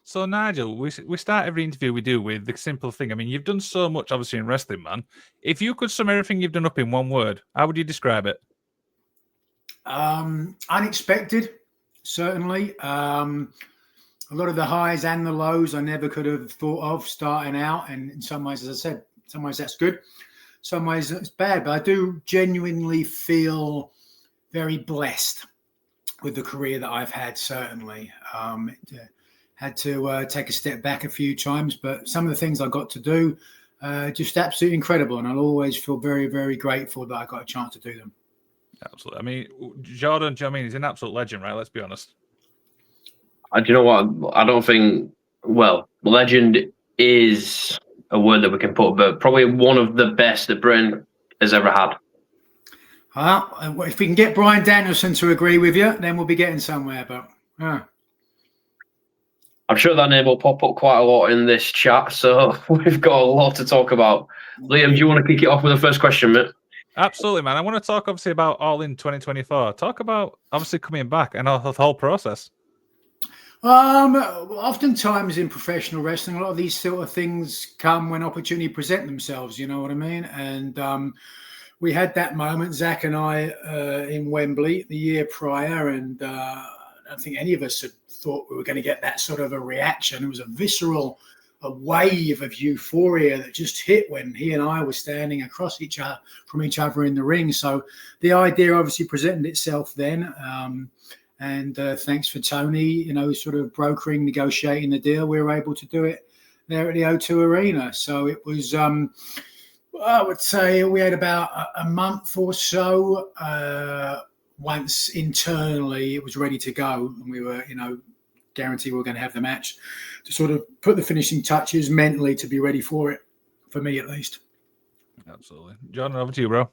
So, Nigel, we start every interview we do with the simple thing. I mean, you've done so much, obviously, in wrestling, man. If you could sum everything you've done up in one word, how would you describe it? Unexpected, certainly. A lot of the highs and the lows I never could have thought of starting out. And in some ways, as I said, in some ways that's good. Some ways it's bad. But I do genuinely feel very blessed with the career that I've had, certainly. Had to take a step back a few times, but some of the things I got to do, just absolutely incredible. And I'll always feel very, very grateful that I got a chance to do them. Absolutely. I mean, Jordan, do you know what I mean? He's an absolute legend, right? Let's be honest. Do you know what? I don't think, well, legend is a word that we can put, but probably one of the best that Britain has ever had. If we can get Bryan Danielson to agree with you, then we'll be getting somewhere. But I'm sure that name will pop up quite a lot in this chat, so we've got a lot to talk about. Liam, do you want to kick it off with the first question, mate? Absolutely, man. I want to talk, obviously, about All In 2024. Talk about, obviously, coming back and the whole process. Oftentimes in professional wrestling, a lot of these sort of things come when opportunity present themselves, you know what I mean? And we had that moment, Zach and I, in Wembley the year prior, and I don't think any of us had thought we were going to get that sort of a reaction. It was a visceral wave of euphoria that just hit when he and I were standing across from each other in the ring. So the idea obviously presented itself then. And thanks for Tony, sort of brokering, negotiating the deal. We were able to do it there at the O2 Arena. So it was, I would say we had about a month or so. Once internally it was ready to go, and we were, guaranteed we were going to have the match to sort of put the finishing touches mentally to be ready for it, for me at least. Absolutely. John, over to you, bro.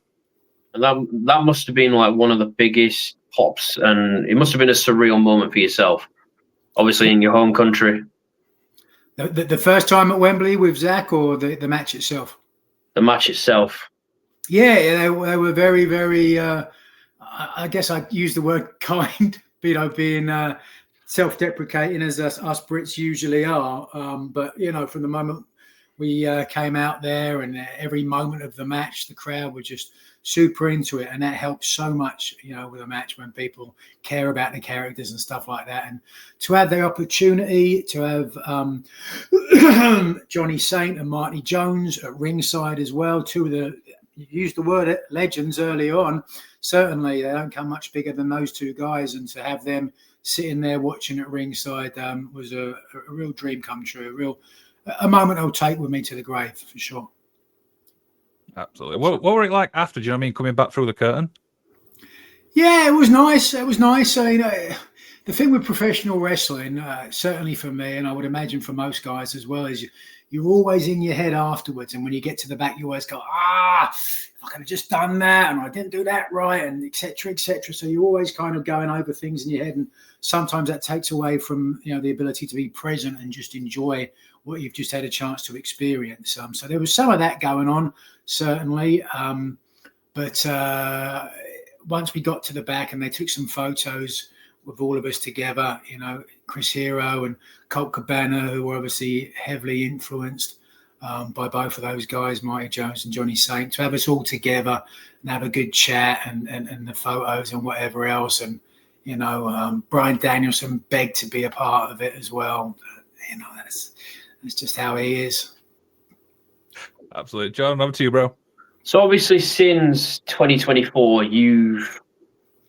And that must have been like one of the biggest pops, and it must have been a surreal moment for yourself, obviously in your home country. The first time at Wembley with Zach, or the match itself? The match itself. Yeah, they were very, very, I guess I use the word kind, being self-deprecating as us Brits usually are. But, from the moment we came out there, and every moment of the match, the crowd were just super into it. And that helps so much, with a match when people care about the characters and stuff like that. And to have the opportunity to have Johnny Saint and Marty Jones at ringside as well, two of the, you used the word legends early on. Certainly, they don't come much bigger than those two guys. And to have them sitting there watching at ringside was a real dream come true, a moment I'll take with me to the grave, for sure. Absolutely. What were it like after, do you know what I mean, coming back through the curtain? Yeah, it was nice. It was nice. The thing with professional wrestling, certainly for me, and I would imagine for most guys as well, is you're always in your head afterwards. And when you get to the back, you always go, if I could have just done that, and I didn't do that right, and et cetera, et cetera. So you're always kind of going over things in your head. And sometimes that takes away from, the ability to be present and just enjoy what you've just had a chance to experience. So there was some of that going on, certainly. But once we got to the back and they took some photos with all of us together, Chris Hero and Colt Cabana, who were obviously heavily influenced by both of those guys, Marty Jones and Johnny Saint, to have us all together and have a good chat and the photos and whatever else. And, Bryan Danielson begged to be a part of it as well. That's just how he is. Absolutely. John, over to you, bro. So obviously since 2024, you've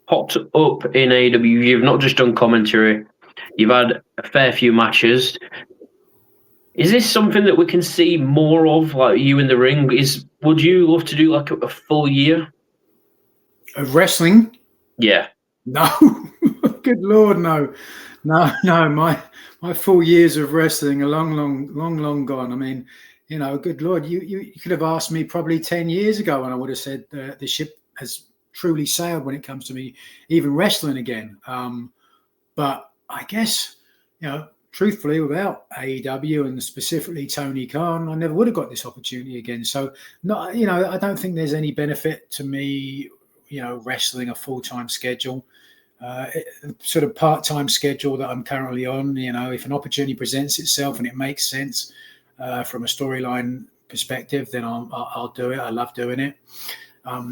popped up in AEW. You've not just done commentary. You've had a fair few matches. Is this something that we can see more of, like you in the ring? Would you love to do like a full year of wrestling? Yeah. No. Good Lord, no. My full years of wrestling are long gone. I mean, good Lord, you could have asked me probably 10 years ago, and I would have said the ship has truly sailed when it comes to me even wrestling again. But I guess, truthfully, without AEW and specifically Tony Khan, I never would have got this opportunity again. So, I don't think there's any benefit to me, wrestling a full-time schedule. sort of part-time schedule that I'm currently on. You know, if an opportunity presents itself and it makes sense from a storyline perspective, then I'll do it. I love doing it.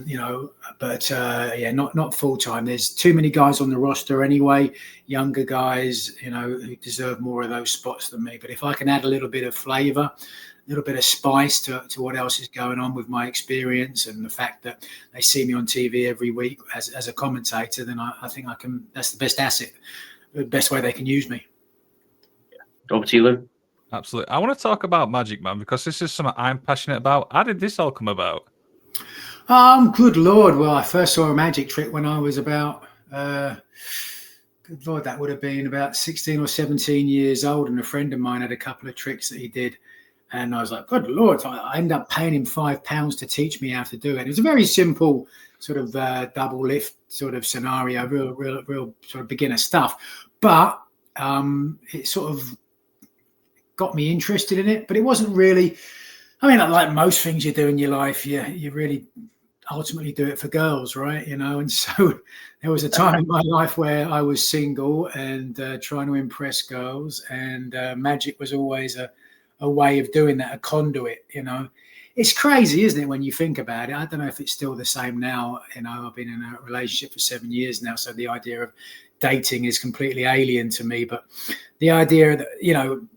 You know, but yeah, not full time. There's too many guys on the roster anyway, younger guys, you know, who deserve more of those spots than me. But if I can add a little bit of flavor, a little bit of spice to what else is going on with my experience and the fact that they see me on TV every week as a commentator, then I think I can. That's the best asset, the best way they can use me. Over to you, Lynn. Absolutely. I want to talk about Magic, man, because this is something I'm passionate about. How did this all come about? Good Lord. Well, I first saw a magic trick when I was about, good Lord, that would have been about 16 or 17 years old. And a friend of mine had a couple of tricks that he did. And I was like, good Lord, I ended up paying him £5 to teach me how to do it. It was a very simple sort of double lift sort of scenario, real sort of beginner stuff. But it sort of got me interested in it. But it wasn't really, I mean, like most things you do in your life, you really ultimately do it for girls, right? You know, and so there was a time in my life where I was single and trying to impress girls, and magic was always a way of doing that, a conduit. You know, it's crazy, isn't it, when you think about it? I don't know if it's still the same now. You know, I've been in a relationship for 7 years now, so the idea of dating is completely alien to me. But the idea that, you know,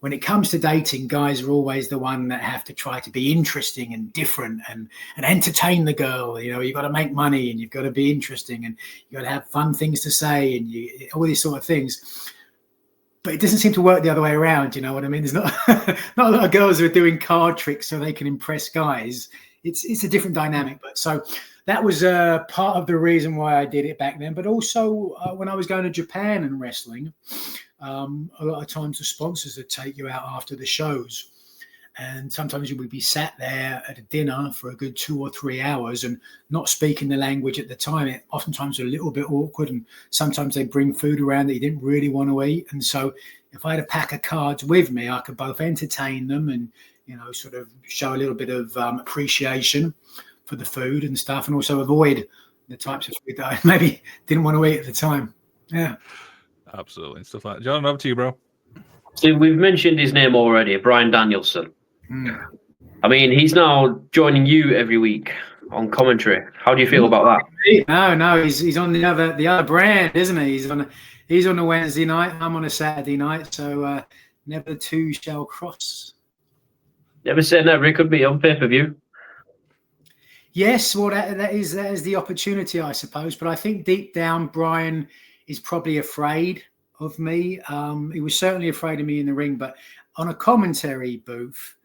when it comes to dating, guys are always the one that have to try to be interesting and different and entertain the girl. You know, you've got to make money and you've got to be interesting and you've got to have fun things to say and all these sort of things. But it doesn't seem to work the other way around. You know what I mean? There's not not a lot of girls who are doing card tricks so they can impress guys. It's a different dynamic. But so that was part of the reason why I did it back then. But also when I was going to Japan and wrestling, a lot of times the sponsors would take you out after the shows, and sometimes you would be sat there at a dinner for a good 2 or 3 hours and not speaking the language at the time. It oftentimes a little bit awkward, and sometimes they bring food around that you didn't really want to eat. And so if I had a pack of cards with me, I could both entertain them and, you know, sort of show a little bit of appreciation for the food and stuff, and also avoid the types of food that I maybe didn't want to eat at the time. Yeah. Absolutely. Stuff like that. John, over to you, bro. So we've mentioned his name already, Bryan Danielson. I mean, he's now joining you every week on commentary. How do you feel about that? No, he's on the other brand, isn't he? He's on a Wednesday night. I'm on a Saturday night, so never the two shall cross. Never say never. It could be on pay-per-view. Yes, well, that is the opportunity, I suppose. But I think deep down, Bryan is probably afraid of me. He was certainly afraid of me in the ring, but on a commentary booth,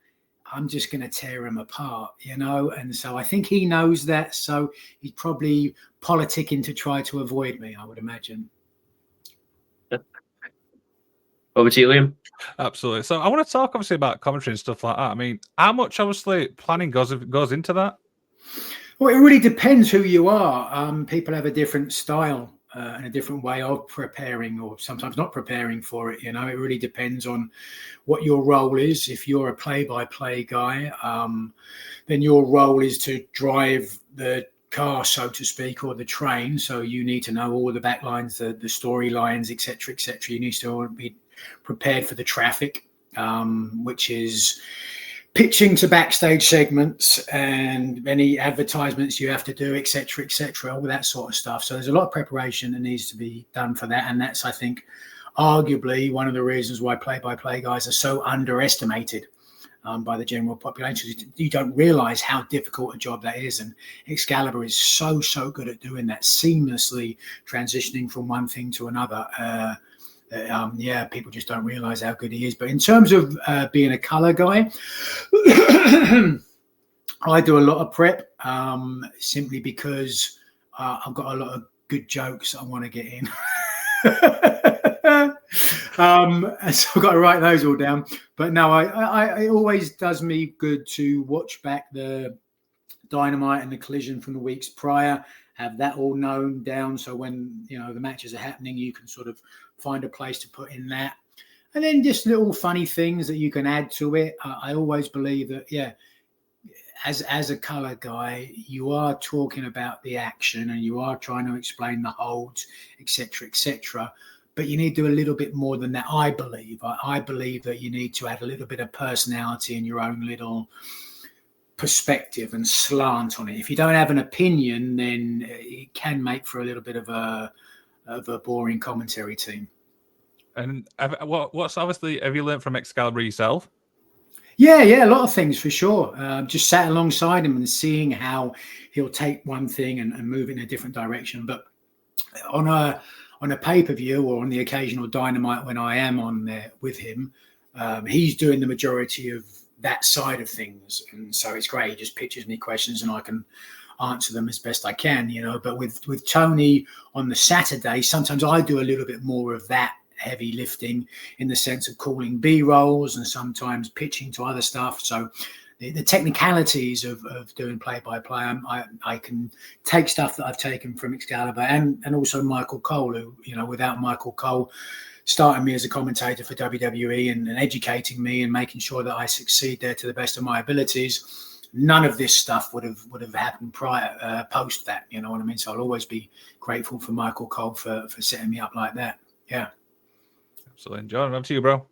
I'm just going to tear him apart, you know? And so I think he knows that. So he's probably politicking to try to avoid me, I would imagine. Over to you, Liam. Absolutely. So I want to talk obviously about commentary and stuff like that. I mean, how much obviously planning goes into that? Well, it really depends who you are. People have a different style and a different way of preparing, or sometimes not preparing for it. You know, it really depends on what your role is. If you're a play-by-play guy, then your role is to drive the car, so to speak, or the train. So you need to know all the backlines, the storylines, etc., etc. You need to be prepared for the traffic, which is pitching to backstage segments and any advertisements you have to do, etc., all that sort of stuff. So there's a lot of preparation that needs to be done for that. And that's, I think, arguably one of the reasons why play-by-play guys are so underestimated by the general population. You don't realize how difficult a job that is. And Excalibur is so good at doing that, seamlessly transitioning from one thing to another. People just don't realize how good he is. But in terms of being a color guy, I do a lot of prep simply because I've got a lot of good jokes I want to get in. And so I've got to write those all down. But no, it always does me good to watch back the Dynamite and the Collision from the weeks prior, have that all known down. So when, you know, the matches are happening, you can sort of find a place to put in that. And then just little funny things that you can add to it. I always believe that, as a color guy, you are talking about the action and you are trying to explain the holds, etc., etc. But you need to do a little bit more than that. I believe. I believe that you need to add a little bit of personality and your own little perspective and slant on it. If you don't have an opinion, then it can make for a little bit of a boring commentary team. And what's obviously have you learned from Excalibur yourself? Yeah, a lot of things for sure. Just sat alongside him and seeing how he'll take one thing and move in a different direction. But on a pay-per-view or on the occasional Dynamite when I am on there with him, he's doing the majority of that side of things. And so it's great. He just pitches me questions and I can answer them as best I can, But with Tony on the Saturday, sometimes I do a little bit more of that heavy lifting in the sense of calling B-rolls and sometimes pitching to other stuff. So the technicalities of doing play-by-play, I can take stuff that I've taken from Excalibur and also Michael Cole, who, without Michael Cole starting me as a commentator for WWE and educating me and making sure that I succeed there to the best of my abilities, none of this stuff would have happened post that. You know what I mean? So I'll always be grateful for Michael Cole for setting me up like that. Yeah. Absolutely. John, up to you, bro.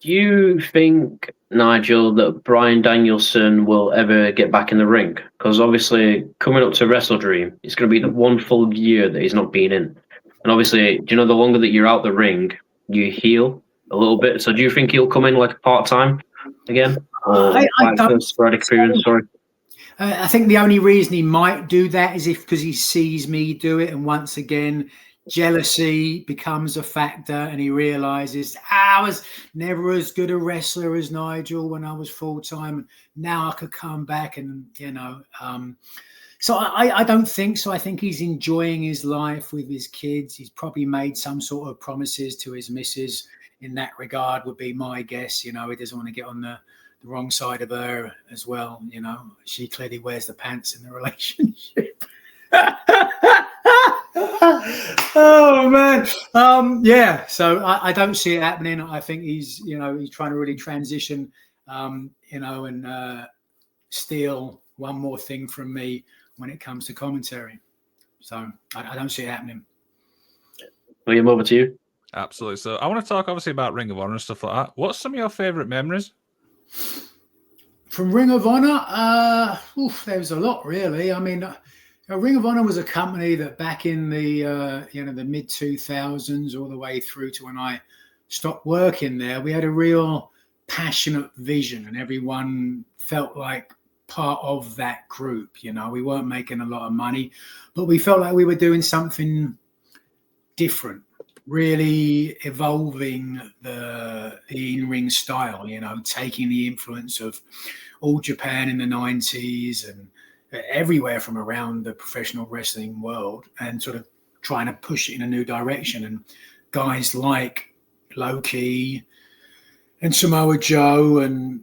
Do you think, Nigel, that Bryan Danielson will ever get back in the ring? Because obviously, coming up to Wrestle Dream, it's going to be the one full year that he's not been in. And obviously, do you know the longer that you're out the ring, you heal a little bit. So do you think he'll come in like part-time again? Or I don't. Sporadic period, sorry. I think the only reason he might do that is because he sees me do it, and once again, jealousy becomes a factor, and he realizes I was never as good a wrestler as Nigel when I was full-time. Now I could come back and, so I don't think so. I think he's enjoying his life with his kids. He's probably made some sort of promises to his missus in that regard, would be my guess. He doesn't want to get on the wrong side of her as well. She clearly wears the pants in the relationship. Oh man, so I don't see it happening. I think he's trying to really transition, and steal one more thing from me when it comes to commentary. So I don't see it happening. William, over to you. Absolutely. So I want to talk obviously about Ring of Honor and stuff like that. What's some of your favorite memories from Ring of Honor? There's a lot, really. I mean, Ring of Honor was a company that back in the the mid 2000s all the way through to when I stopped working there, we had a real passionate vision, and everyone felt like part of that group. We weren't making a lot of money, but we felt like we were doing something different, really evolving the in-ring style, taking the influence of All Japan in the 90s and everywhere from around the professional wrestling world and sort of trying to push it in a new direction. And guys like Low-Ki and Samoa Joe and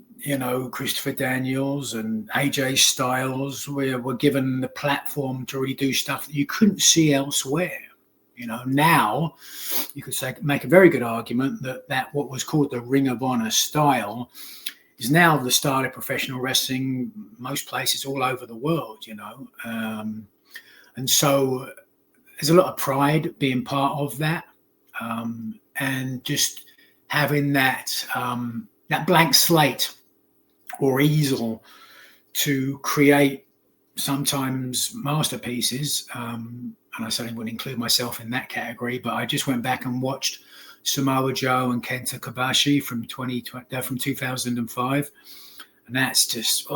Christopher Daniels and AJ Styles were given the platform to really do stuff that you couldn't see elsewhere. Now you could make a very good argument that what was called the Ring of Honor style is now the style of professional wrestling most places all over the world, and so there's a lot of pride being part of that, and just having that blank slate or easel to create sometimes masterpieces. And I certainly wouldn't include myself in that category, but I just went back and watched Samoa Joe and Kenta Kobashi from 2005, and that's just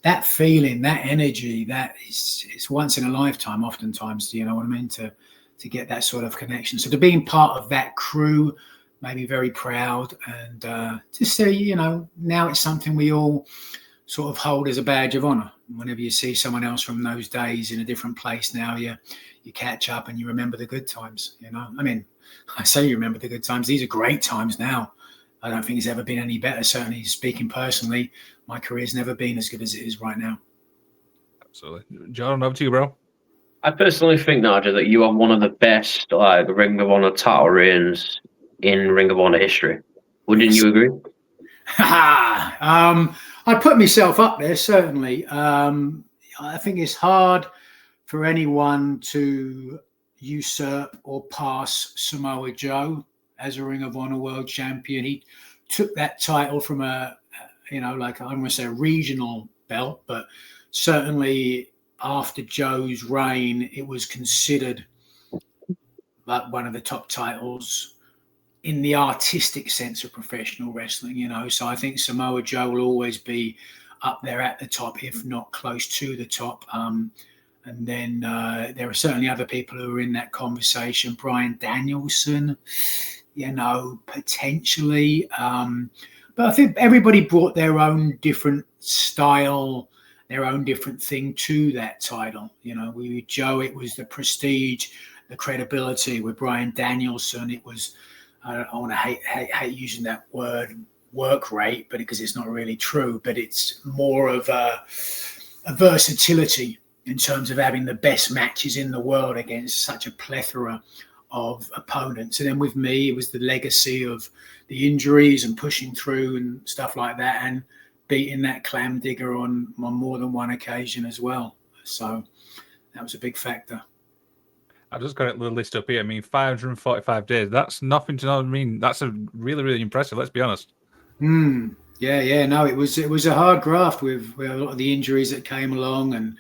that feeling, that energy, that it's once in a lifetime. Oftentimes, you know what I mean, to get that sort of connection. So to being part of that crew made me very proud, and just say, now it's something we all sort of hold as a badge of honor. Whenever you see someone else from those days in a different place now, you catch up and you remember the good times. I mean, I say you remember the good times. These are great times now. I don't think it's ever been any better. Certainly, speaking personally, my career's never been as good as it is right now. Absolutely. John, over to you, bro. I personally think, Nigel, that you have one of the best Ring of Honor title reigns in Ring of Honor history. Wouldn't you agree? I put myself up there, certainly. I think it's hard for anyone to usurp or pass Samoa Joe as a Ring of Honor World Champion. He took that title from like I don't want to say a regional belt, but certainly after Joe's reign, it was considered like one of the top titles in the artistic sense of professional wrestling, So I think Samoa Joe will always be up there at the top, if not close to the top. And then there are certainly other people who are in that conversation. Bryan Danielson, potentially. But I think everybody brought their own different style, their own different thing to that title. With Joe, it was the prestige, the credibility. With Bryan Danielson, it was, I want to hate using that word, work rate, but because it's not really true, but it's more of a versatility in terms of having the best matches in the world against such a plethora of opponents. And then with me, it was the legacy of the injuries and pushing through and stuff like that, and beating that clam digger on more than one occasion as well. So that was a big factor. I've just got a little list up here. I mean, 545 days. That's nothing to know. I mean, that's a really, really impressive. Let's be honest. Yeah. No, it was a hard graft with a lot of the injuries that came along, and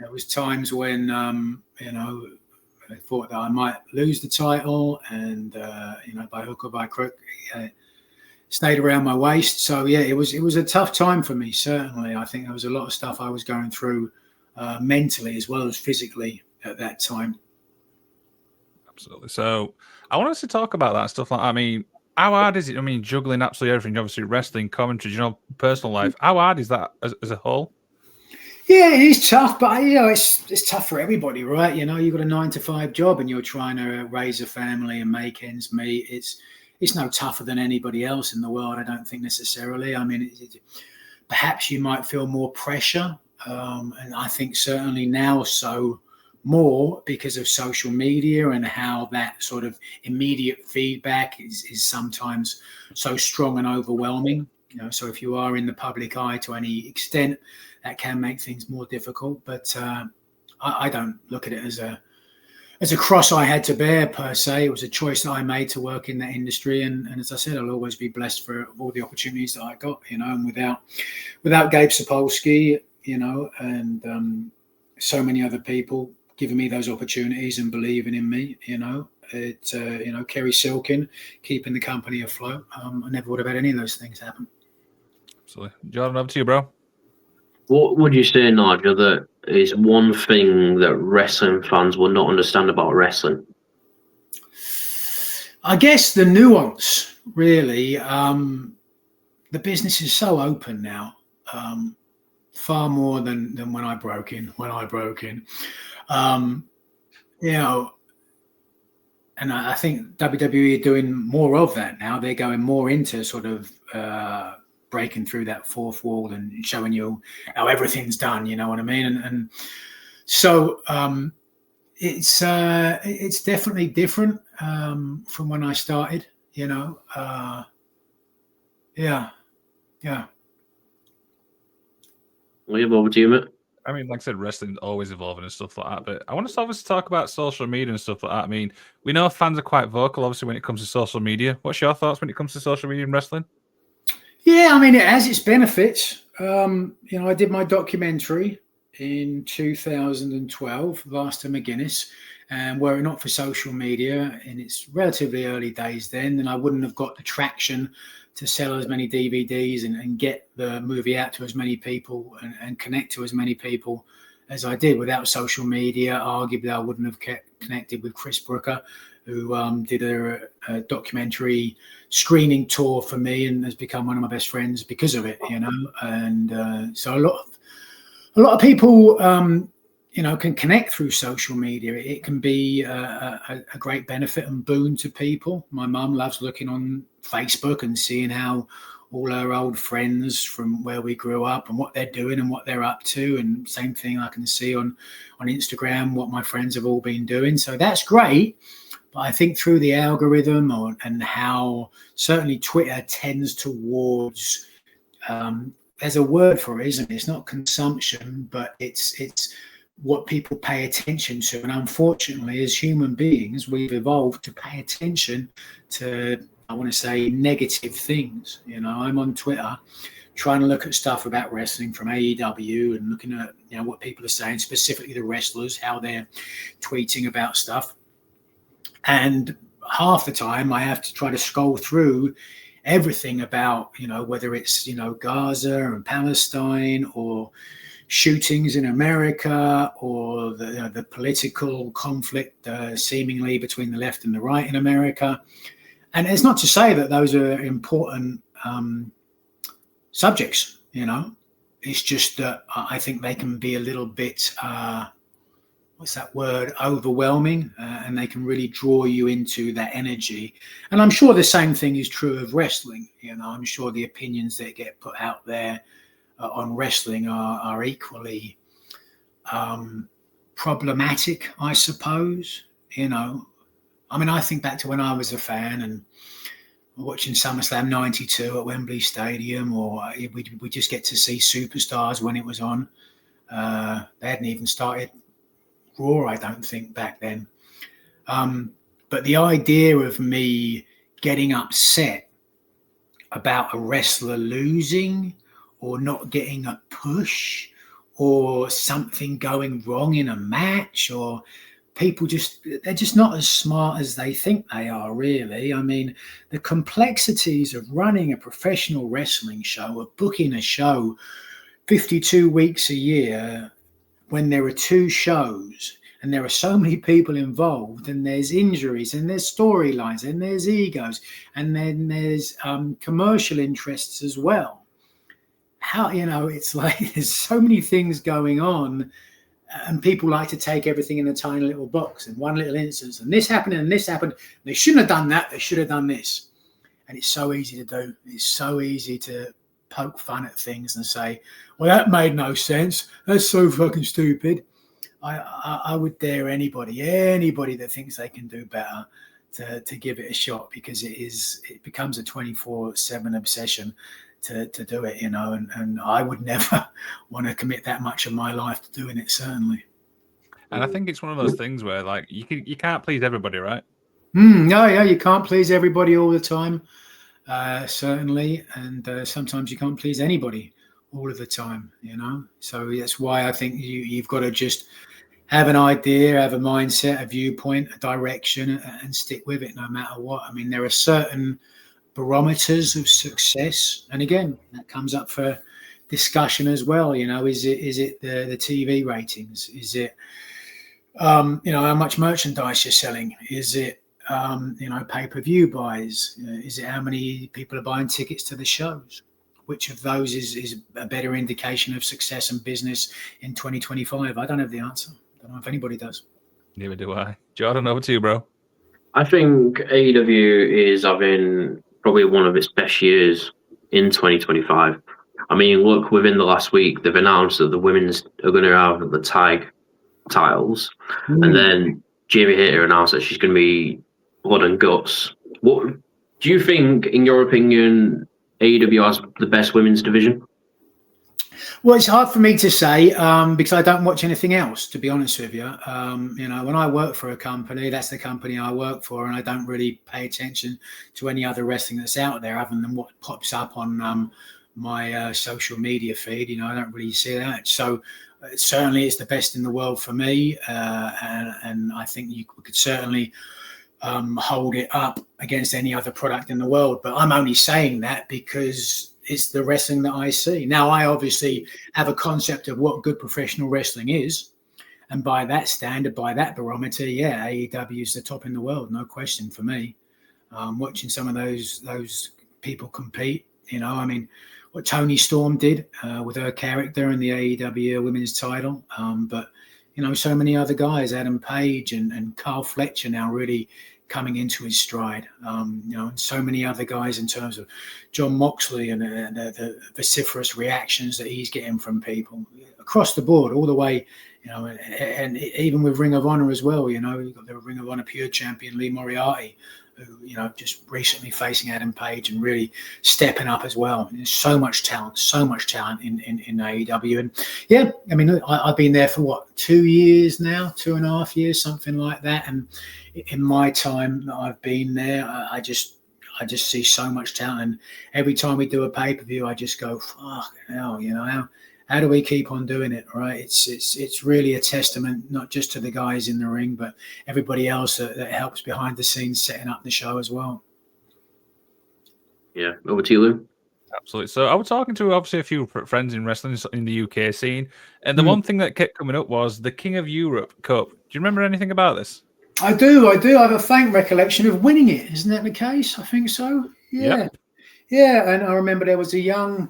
there was times when I thought that I might lose the title, and by hook or by crook, stayed around my waist. So yeah, it was a tough time for me. Certainly, I think there was a lot of stuff I was going through mentally as well as physically at that time. Absolutely. So I want us to talk about that stuff. I mean, how hard is it? I mean, juggling absolutely everything, obviously wrestling, commentary, personal life. How hard is that as a whole? Yeah, it is tough, but it's tough for everybody, right? You've got a 9-to-5 job and you're trying to raise a family and make ends meet. It's no tougher than anybody else in the world, I don't think necessarily. I mean, perhaps you might feel more pressure, and I think certainly now so more because of social media and how that sort of immediate feedback is sometimes so strong and overwhelming. So if you are in the public eye to any extent, that can make things more difficult. But I don't look at it as a cross I had to bear per se. It was a choice that I made to work in that industry, and as I said, I'll always be blessed for all the opportunities that I got. And without Gabe Sapolsky, and so many other people giving me those opportunities and believing in me, Kerry Silkin keeping the company afloat. I never would have had any of those things happen. Absolutely. Jordan, over to you, bro. What would you say, Nigel, that is one thing that wrestling fans will not understand about wrestling? I guess the nuance, really. The business is so open now, far more than when I broke in. And I think WWE are doing more of that now. They're going more into sort of breaking through that fourth wall and showing you how everything's done. You know what I mean? And so it's definitely different from when I started. Yeah. Leave over to you, mate. I mean, like I said, wrestling's always evolving and stuff like that. But I want to obviously talk about social media and stuff like that. I mean, we know fans are quite vocal, obviously, when it comes to social media. What's your thoughts when it comes to social media and wrestling? Yeah, I mean, it has its benefits. I did my documentary in 2012, Master McGuinness, and were it not for social media in its relatively early days then I wouldn't have got the traction to sell as many DVDs and get the movie out to as many people and connect to as many people as I did. Without social media, arguably I wouldn't have connected with Chris Brooker, who did a documentary screening tour for me and has become one of my best friends because of it, And so a lot of people, can connect through social media. It can be a great benefit and boon to people. My mum loves looking on Facebook and seeing how all her old friends from where we grew up and what they're doing and what they're up to. And same thing I can see on Instagram, what my friends have all been doing. So that's great. But I think through the algorithm and how certainly Twitter tends towards, there's a word for it, isn't it? It's not consumption, but it's what people pay attention to. And unfortunately, as human beings, we've evolved to pay attention to, I want to say, negative things. I'm on Twitter trying to look at stuff about wrestling from AEW and looking at what people are saying, specifically the wrestlers, how they're tweeting about stuff. And half the time I have to try to scroll through everything about, whether it's, Gaza and Palestine or shootings in America or the political conflict seemingly between the left and the right in America. And it's not to say that those are important subjects, It's just that I think they can be a little bit, what's that word, overwhelming, and they can really draw you into that energy. And I'm sure the same thing is true of wrestling. I'm sure the opinions that get put out there on wrestling are equally problematic, I suppose. I think back to when I was a fan and watching SummerSlam 92 at Wembley Stadium, or we just get to see superstars when it was on. They hadn't even started Raw, I don't think, back then. But the idea of me getting upset about a wrestler losing or not getting a push or something going wrong in a match, or people they're just not as smart as they think they are, really. The complexities of running a professional wrestling show, of booking a show 52 weeks a year when there are 2 shows and there are so many people involved, and there's injuries and there's storylines and there's egos and then there's commercial interests as well. How, it's like there's so many things going on. And people like to take everything in a tiny little box and one little instance. And this happened and this happened. They shouldn't have done that. They should have done this. And it's so easy to do. It's so easy to poke fun at things and say, well, that made no sense. That's so fucking stupid. I would dare anybody that thinks they can do better to give it a shot, because it becomes a 24/7 obsession to do it, and I would never want to commit that much of my life to doing it, certainly. And I think it's one of those things where, like, you can't please everybody, right? No, yeah, you can't please everybody all the time, certainly, and sometimes you can't please anybody all of the time, So that's why I think you've got to just have an idea, have a mindset, a viewpoint, a direction, and stick with it no matter what. There are certain barometers of success, and again, that comes up for discussion as well. Is it the TV ratings? Is it how much merchandise you're selling? Is it pay-per-view buys? Is it how many people are buying tickets to the shows? Which of those is a better indication of success and business in 2025? I don't have the answer. I don't know if anybody does. Neither do I. Jordan, over to you, bro. I think AEW is having probably one of its best years in 2025. Look, within the last week, they've announced that the women's are going to have the tag titles. And then Jamie Hayter announced that she's going to be blood and guts. What do you think, in your opinion, AEW has the best women's division? Well, it's hard for me to say because I don't watch anything else, to be honest with you. When I work for a company, that's the company I work for, and I don't really pay attention to any other wrestling that's out there other than what pops up on my social media feed. I don't really see that. So certainly it's the best in the world for me, and I think we could certainly hold it up against any other product in the world. But I'm only saying that because it's the wrestling that I see. Now, I obviously have a concept of what good professional wrestling is. And by that standard, by that barometer, yeah, AEW is the top in the world, no question for me. Watching some of those people compete, what Toni Storm did with her character in the AEW women's title. But so many other guys, Adam Page and Carl Fletcher now really coming into his stride. And so many other guys in terms of John Moxley and the vociferous reactions that he's getting from people across the board, all the way, and even with Ring of Honor as well. You've got the Ring of Honor Pure Champion Lee Moriarty, who, just recently facing Adam Page and really stepping up as well. And there's so much talent in AEW. And yeah, I mean, I've been there for 2 years now, 2.5 years, something like that. And in my time that I've been there, I just see so much talent. And every time we do a pay-per-view, I just go, fuck hell, how do we keep on doing it, right? It's really a testament, not just to the guys in the ring, but everybody else that helps behind the scenes setting up the show as well. Yeah, over to you, Lou. Absolutely. So I was talking to obviously a few friends in wrestling in the UK scene, and the one thing that kept coming up was the King of Europe Cup. Do you remember anything about this? I do. I have a faint recollection of winning it. Isn't that the case? I think so. Yeah. Yep. Yeah, and I remember there was a young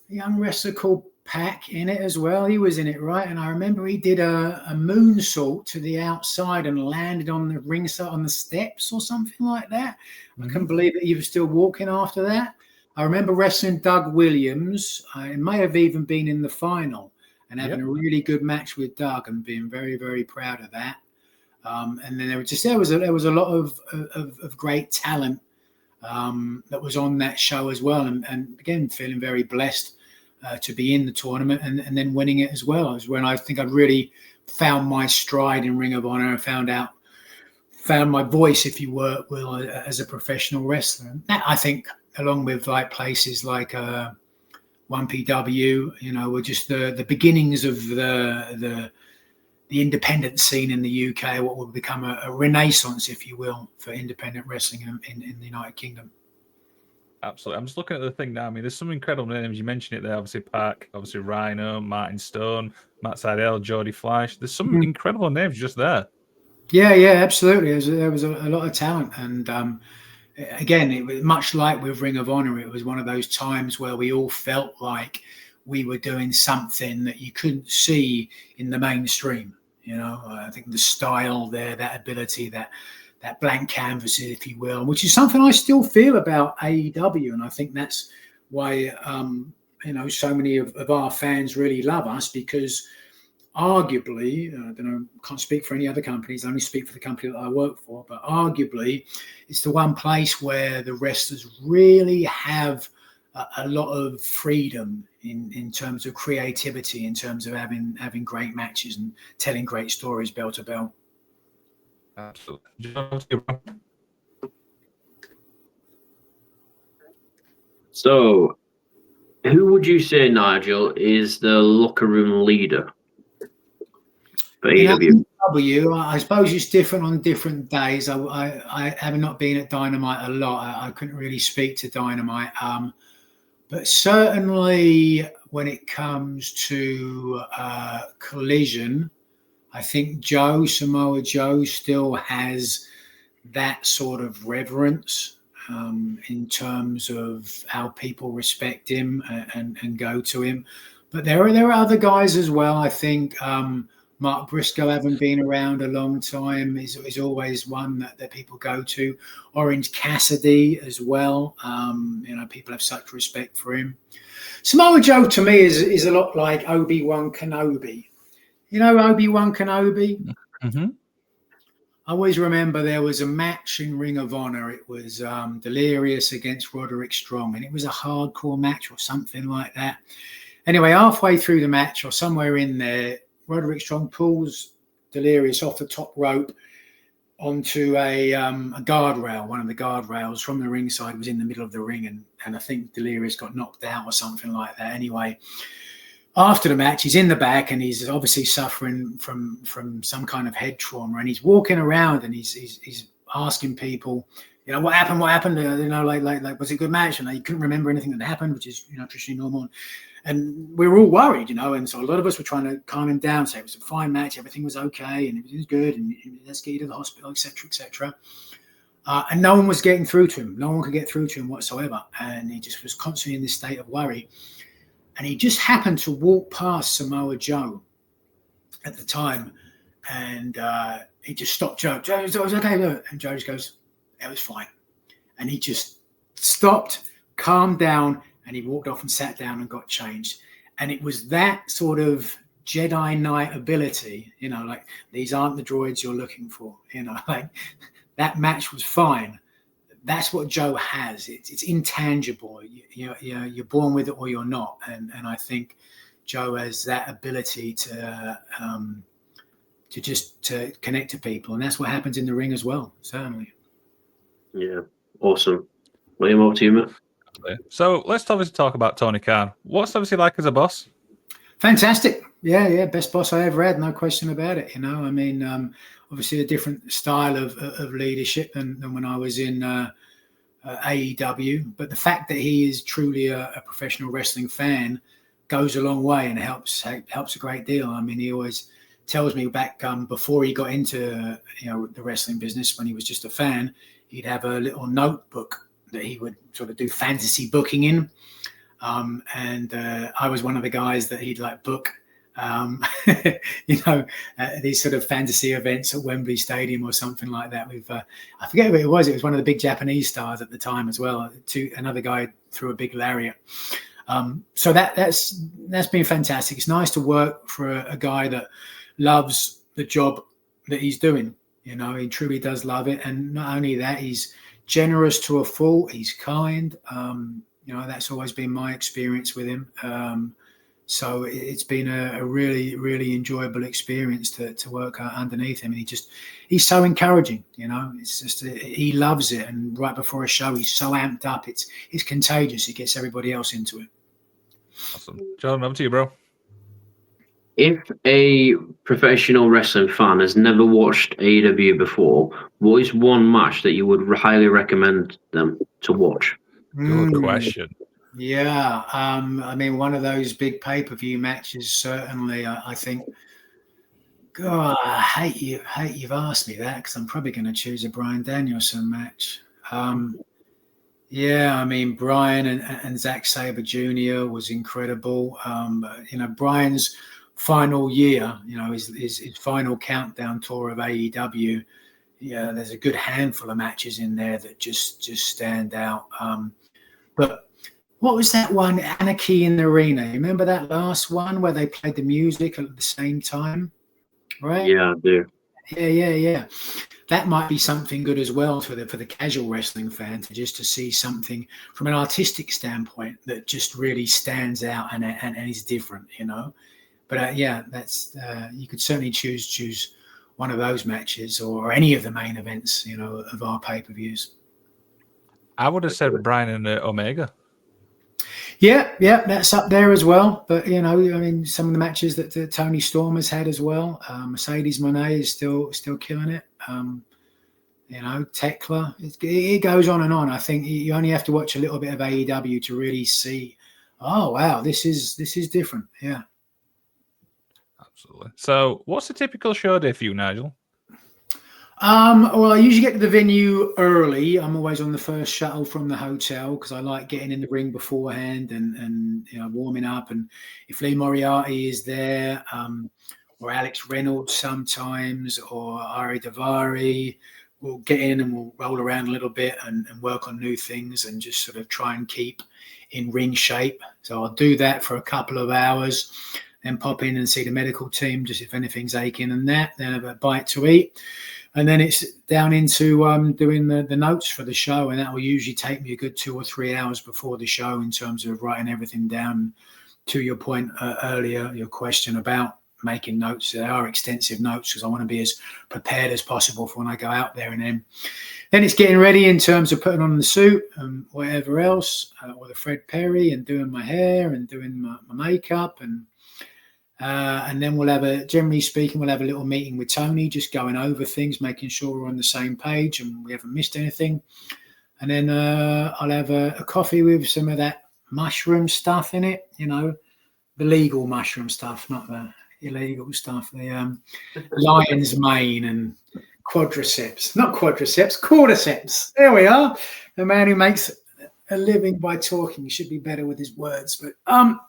wrestler called Pac in it as well. He was in it, right? And I remember he did a moonsault to the outside and landed on the ringside on the steps or something like that. I couldn't believe that he was still walking after that. I remember wrestling Doug Williams. I may have even been in the final and having a really good match with Doug and being very, very proud of that. And then there was a lot of great talent that was on that show as well. And again, feeling very blessed to be in the tournament and then winning it as well. It was when I think I really found my stride in Ring of Honor and found my voice, if you will, as a professional wrestler. And that, I think, along with like places like 1PW, were just the beginnings of the independent scene in the UK, what will become a renaissance, if you will, for independent wrestling in the United Kingdom. Absolutely. I'm just looking at the thing now. I mean, there's some incredible names. You mentioned it there. Obviously, Pac, obviously Rhino, Martin Stone, Matt Sydal, Jody Fleisch. There's some incredible names just there. Yeah, absolutely. There was a lot of talent. And again, it was much like with Ring of Honor. It was one of those times where we all felt like we were doing something that you couldn't see in the mainstream. I think the style there, that ability, that blank canvas, if you will, which is something I still feel about AEW. And I think that's why, so many of our fans really love us, because arguably, I don't know, can't speak for any other companies, I only speak for the company that I work for, but arguably it's the one place where the wrestlers really have a lot of freedom in terms of creativity, in terms of having great matches and telling great stories bell to bell. Absolutely. So, who would you say, Nigel, is the locker room leader for AEW? I suppose it's different on different days. I have not been at Dynamite a lot. I couldn't really speak to Dynamite. But certainly when it comes to Collision, I think Samoa Joe still has that sort of reverence in terms of how people respect him and go to him. But there are other guys as well. I think Mark Briscoe, having been around a long time, is always one that people go to. Orange Cassidy as well. People have such respect for him. Samoa Joe to me is a lot like Obi-Wan Kenobi. Obi-Wan Kenobi? Mm-hmm. I always remember there was a match in Ring of Honor. It was Delirious against Roderick Strong, and it was a hardcore match or something like that. Anyway, halfway through the match or somewhere in there, Roderick Strong pulls Delirious off the top rope onto a guardrail. One of the guardrails from the ringside was in the middle of the ring, and I think Delirious got knocked out or something like that. Anyway, after the match, he's in the back and he's obviously suffering from some kind of head trauma, and he's walking around and he's asking people, what happened? Like was it a good match? And he couldn't remember anything that happened, which is traditionally normal. And we were all worried, and so a lot of us were trying to calm him down, say it was a fine match, everything was okay, and everything was good, and let's get you to the hospital, etc., etc. And no one was getting through to him. No one could get through to him whatsoever, and he just was constantly in this state of worry. And he just happened to walk past Samoa Joe at the time, and he just stopped Joe. Joe, it was okay, look. And Joe just goes, it was fine. And he just stopped, calmed down, and he walked off and sat down and got changed. And it was that sort of Jedi Knight ability, you know, like, these aren't the droids you're looking for, you know, like, that match was fine. That's what Joe has. It's intangible. You're born with it or you're not. And I think Joe has that ability to connect to people, and that's what happens in the ring as well. Certainly. Yeah, awesome. William, over to you, mate. So let's obviously talk about Tony Khan. What's obviously like as a boss? Fantastic. Yeah, best boss I ever had, no question about it. You know, I mean, obviously a different style of leadership than when I was in AEW, but the fact that he is truly a professional wrestling fan goes a long way and helps a great deal. I mean, he always tells me back before he got into the wrestling business, when he was just a fan, he'd have a little notebook that he would sort of do fantasy booking in. And I was one of the guys that he'd like book, these sort of fantasy events at Wembley Stadium or something like that. With I forget who it was. It was one of the big Japanese stars at the time as well. Another guy threw a big lariat. So that's been fantastic. It's nice to work for a guy that loves the job that he's doing. You know, he truly does love it. And not only that, he's generous to a fault. He's kind. That's always been my experience with him. So it's been a really, really enjoyable experience to work underneath him. And he's so encouraging, you know, it's just, he loves it. And right before a show, he's so amped up. It's contagious. It gets everybody else into it. Awesome. John, over to you, bro. If a professional wrestling fan has never watched AEW before, what is one match that you would highly recommend them to watch? Good question. Yeah, I mean, one of those big pay-per-view matches, certainly. I think. God, I hate you've asked me that, because I'm probably going to choose a Bryan Danielson match. Yeah, I mean, Bryan and Zack Sabre Jr. was incredible. Bryan's final year, his final countdown tour of AEW. Yeah, there's a good handful of matches in there that just stand out. But what was that one, Anarchy in the Arena? You remember that last one where they played the music at the same time? Right? Yeah, I do. Yeah. That might be something good as well for the casual wrestling fan, to see something from an artistic standpoint that just really stands out and is different, you know. But that's you could certainly choose one of those matches or any of the main events, of our pay-per-views. I would have said Bryan and Omega. Yeah, that's up there as well. But I mean, some of the matches that Tony Storm has had as well. Mercedes Moné is still killing it. Tekla. It goes on and on. I think you only have to watch a little bit of AEW to really see. Oh wow, this is different. Yeah. Absolutely. So, what's a typical show day for you, Nigel? Well, I usually get to the venue early. I'm always on the first shuttle from the hotel because I like getting in the ring beforehand and warming up. And if Lee Moriarty is there, or Alex Reynolds sometimes, or Ari Daivari, we'll get in and we'll roll around a little bit and work on new things and just sort of try and keep in ring shape. So I'll do that for a couple of hours, then pop in and see the medical team just if anything's aching and that, then have a bite to eat. And then it's down into doing the notes for the show, and that will usually take me a good 2 or 3 hours before the show in terms of writing everything down. To your point earlier, your question about making notes, there are extensive notes because I want to be as prepared as possible for when I go out there. And then it's getting ready in terms of putting on the suit and whatever else, or the Fred Perry, and doing my hair and doing my makeup and then generally speaking, we'll have a little meeting with Tony, just going over things, making sure we're on the same page and we haven't missed anything. And then I'll have a coffee with some of that mushroom stuff in it, the legal mushroom stuff, not the illegal stuff, the lion's mane and cordyceps. There we are. The man who makes a living by talking should be better with his words. But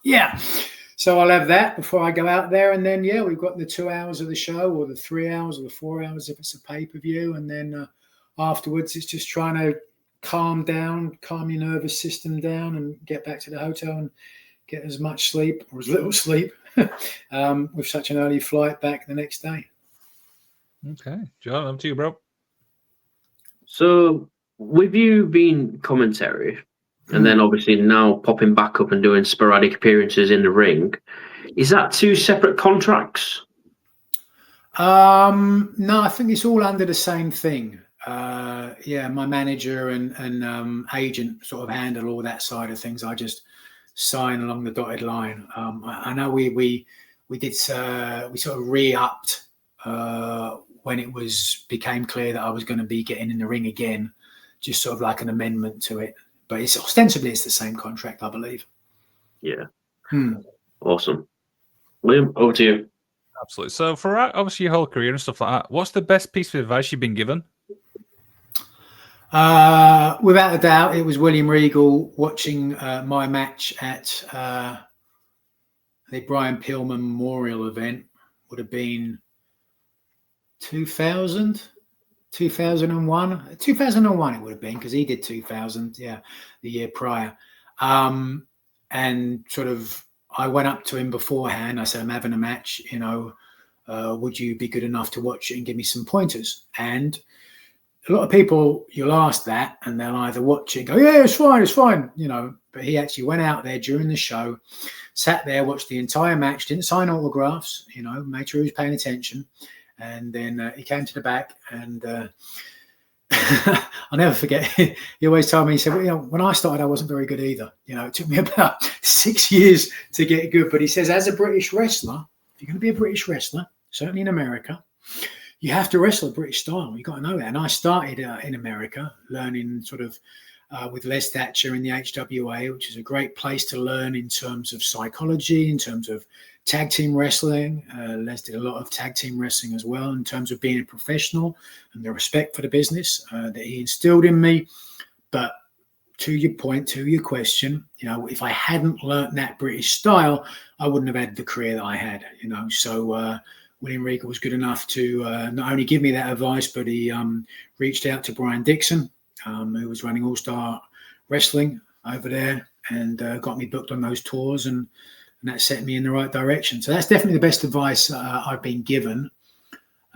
yeah. So I'll have that before I go out there, and then we've got the 2 hours of the show, or the 3 hours, or the 4 hours if it's a pay-per-view, and then afterwards it's just trying to calm your nervous system down, and get back to the hotel and get as much sleep or as little sleep with such an early flight back the next day. Okay, John, up to you, bro. So, with you being commentary, and then obviously now popping back up and doing sporadic appearances in the ring, is that 2 separate contracts? No, I think it's all under the same thing. My manager and agent sort of handle all that side of things. I just sign along the dotted line. I know we sort of re-upped when it became clear that I was going to be getting in the ring again, just sort of like an amendment to it. But it's ostensibly the same contract, I believe. Yeah. Awesome. William, over to you. Absolutely. So for obviously your whole career and stuff like that, what's the best piece of advice you've been given? Without a doubt, it was William Regal watching my match at the Brian Pillman Memorial event. Would have been 2000, 2001. 2001 it would have been, because he did 2000, the year prior. And sort of I went up to him beforehand. I said, I'm having a match, would you be good enough to watch it and give me some pointers? And a lot of people, you'll ask that, and they'll either watch it and go, yeah, it's fine, But he actually went out there during the show, sat there, watched the entire match, didn't sign autographs, made sure he was paying attention. And then he came to the back, and I'll never forget, he always told me, he said, well, when I started, I wasn't very good either. It took me about 6 years to get good. But he says, as a British wrestler, if you're going to be a British wrestler, certainly in America, you have to wrestle a British style. You've got to know that. And I started in America, learning sort of with Les Thatcher in the HWA, which is a great place to learn in terms of psychology, in terms of tag team wrestling. Les did a lot of tag team wrestling as well, in terms of being a professional and the respect for the business that he instilled in me. But to your point, to your question, if I hadn't learnt that British style, I wouldn't have had the career that I had, So William Regal was good enough to not only give me that advice, but he reached out to Brian Dixon, who was running All Star Wrestling over there, and got me booked on those tours, and that set me in the right direction. So that's definitely the best advice I've been given.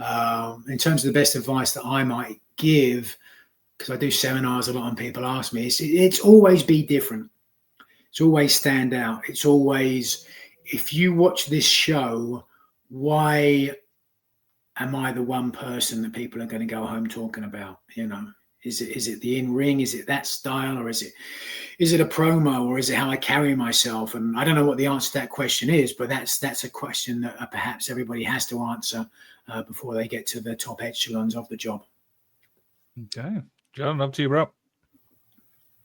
In terms of the best advice that I might give, because I do seminars a lot and people ask me, it's always be different. It's always stand out. It's always, if you watch this show, why am I the one person that people are going to go home talking about? Is it the in-ring? Is it that style? Or is it a promo? Or is it how I carry myself? And I don't know what the answer to that question is, but that's a question that perhaps everybody has to answer before they get to the top echelons of the job. Okay. John, up to you, bro.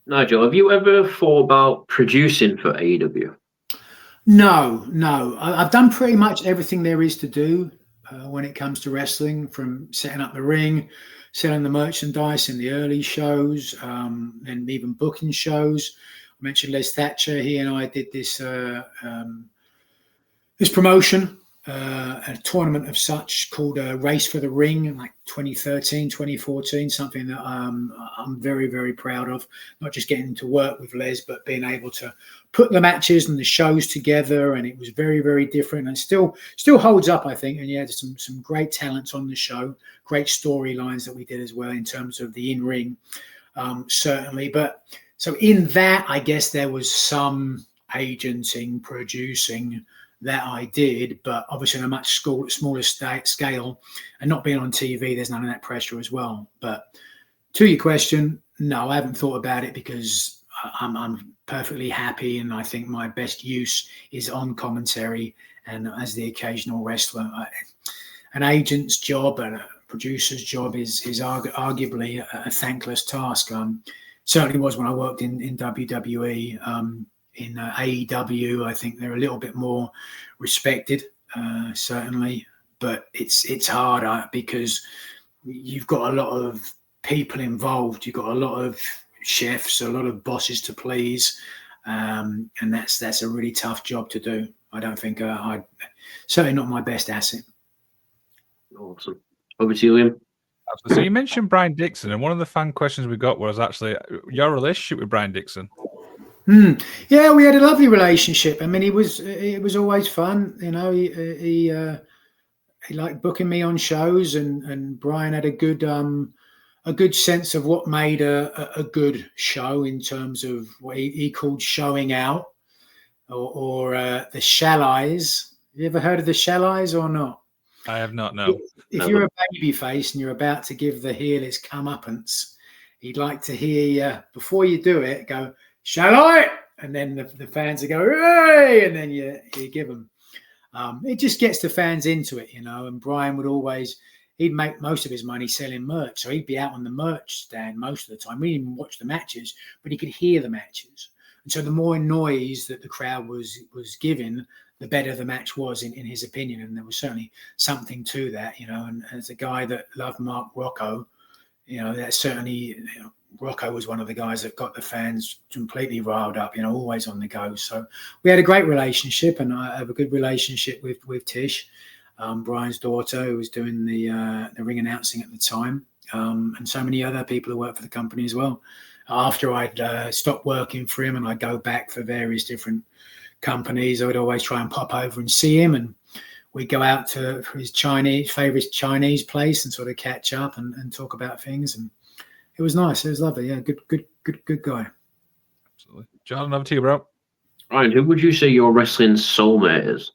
Nigel, have you ever thought about producing for AEW? No. I've done pretty much everything there is to do when it comes to wrestling, from setting up the ring, selling the merchandise in the early shows, and even booking shows. I mentioned Les Thatcher. He and I did this promotion, a tournament of such called Race for the Ring in like 2013, 2014, something that I'm very, very proud of. Not just getting to work with Les, but being able to put the matches and the shows together. And it was very, very different, and still holds up, I think. And there's some great talents on the show, great storylines that we did as well in terms of the in-ring, certainly. But so in that, I guess there was some agenting, producing that I did, but obviously on a much smaller scale, and not being on TV, there's none of that pressure as well. But to your question, no, I haven't thought about it, because I'm perfectly happy, and I think my best use is on commentary and as the occasional wrestler. An agent's job and a producer's job is arguably a thankless task. Certainly was when I worked in WWE. In AEW, I think they're a little bit more respected, certainly, but it's harder because you've got a lot of people involved. You've got a lot of chefs, a lot of bosses to please, and that's a really tough job to do. I don't think I'd certainly not my best asset. Awesome. Over to you, Liam. So you mentioned Bryan Dixon, and one of the fan questions we got was actually your relationship with Bryan Dixon. Yeah, we had a lovely relationship. I mean, it was always fun. You know, he liked booking me on shows, and Bryan had a good sense of what made a good show in terms of what he called showing out, or the shall eyes. Have you ever heard of the shall eyes or not? I have not, no. If you're a baby face and you're about to give the heel his comeuppance, he'd like to hear you, before you do it, go, shall I? And then the fans would go, hey! And then you give them. It just gets the fans into it, you know. And Bryan would always, he'd make most of his money selling merch. So he'd be out on the merch stand most of the time. We didn't even watch the matches, but he could hear the matches. And so the more noise that the crowd was giving, the better the match was in his opinion. And there was certainly something to that, you know. And as a guy that loved Mark Rocco, you know, that certainly, you know, Rocco was one of the guys that got the fans completely riled up, you know, always on the go. So we had a great relationship, and I have a good relationship with Tish, Bryan's daughter, who was doing the ring announcing at the time, and so many other people who worked for the company as well. After I'd stopped working for him and I'd go back for various different companies, I would always try and pop over and see him, and we'd go out for his favorite Chinese place and sort of catch up and talk about things. And it was nice. It was lovely. Yeah, good guy. Absolutely. John, over to you, bro. Ryan, who would you say your wrestling soulmate is?